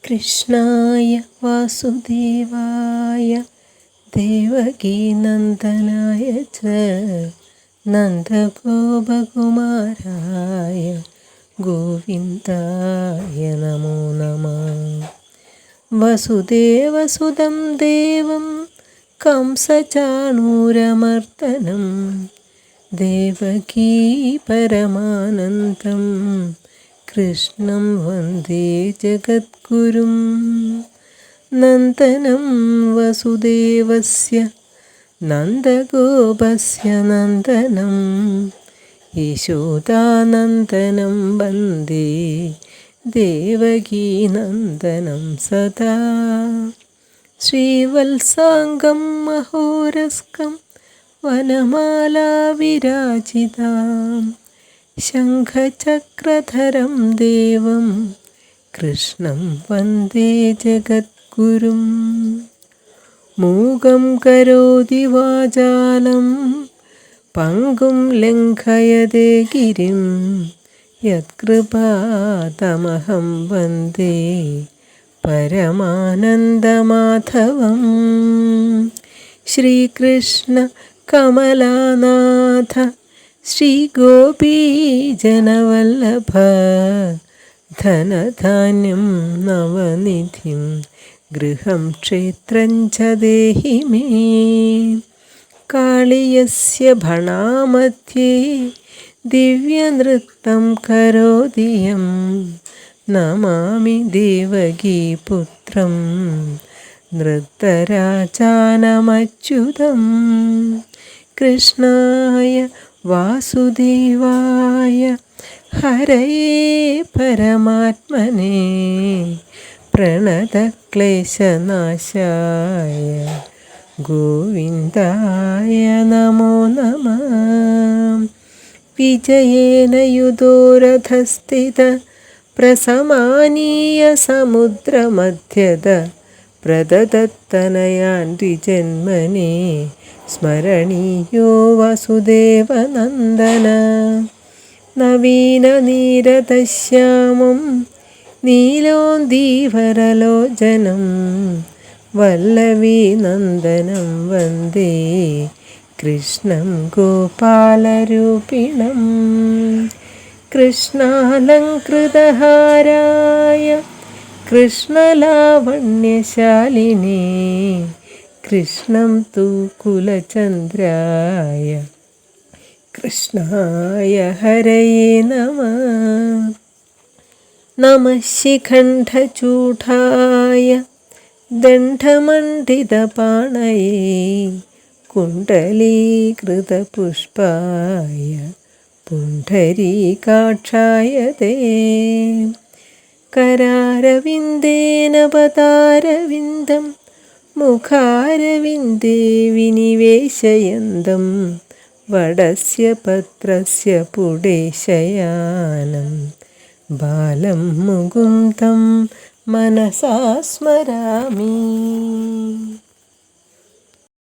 കൃഷ്ണായ വാസുദേവായ ദേവകീനന്ദനായ ച നന്ദഗോപകുമാരായ ഗോവിന്ദായ നമോ നമഃ. വസുദേവസുതം ദേവം കംസചാണൂരമർദ്ദനം ദേവകീ പരമാനന്ദം കൃഷ്ണം വന്ദേ ജഗദ്ഗുരും. നന്ദനം വസുദേവസ്യ നന്ദഗോപസ്യ നന്ദനം യശോദാനന്ദനം വന്ദേ ദേവകീനന്ദനം സദാ. ശ്രീവത്സാംഗം മഹോരസ്കം വനമാലാവിരാജിതാം ശംഖചക്രധരം ദേവം കൃഷ്ണം വന്ദേ ജഗദ്ഗുരും. മൂകം കരോതി വാചാലം പങ്കും ലംഘയതേ ഗിരിം യത്കൃപാതമഹം വന്ദേ പരമാനന്ദമാധവം. ശ്രീകൃഷ്ണ കമലാനാഥ ശ്രീഗോപീജനവല്ലഭ ധനധാന്യം നവനിധിം ഗൃഹം ക്ഷേത്രം ച ദേഹി മേ. കാളിയസ്യ ഭണാമധ്യേ ദിവ്യനൃത്തം കരോതി യം നമാമി ദേവകീപുത്രം നൃത്തരാജാനമച്യുതം. കൃഷ്ണായ വാസുദേവായ ഹരയേ പരമാത്മനേ പ്രണതക്ലേശനാശായ ഗോവിന്ദായ നമോ നമഃ. വിജയേന യുധോരഥസ്ഥിത പ്രസമാനീയ സമുദ്രമധ്യത പ്രദത്തനയാൻ ദ്വിജന്മനേ സ്മരണീയോ വസുദേവനന്ദന. നവീനനീരതശ്യാമം നീലോന്ദീവരലോചനം വല്ലവീനന്ദനം വന്ദേ കൃഷ്ണം ഗോപാലരൂപിണം. കൃഷ്ണാലങ്കൃതഹാരായ കൃഷ്ണലാവണ്യശാലിനേ കൃഷ്ണം തു കുലചന്ദ്രായ കൃഷ്ണായ ഹരയേ നമഃ. നമഃ ശിഖണ്ഡചൂഢായ ദണ്ഡമണ്ഡിതപാണയേ കുണ്ഡലീകൃതപുഷ്പായ പുണ്ഡരീകാക്ഷായ തേ. കരാരവിന്ദേന പദാരവിന്ദം മുഖാരവിന്ദേ വിനിവേശയന്തം വടസ്യ പത്രസ്യ പുടേശയാനം ബാലം മുകുന്ദം മനസാ സ്മരാമി.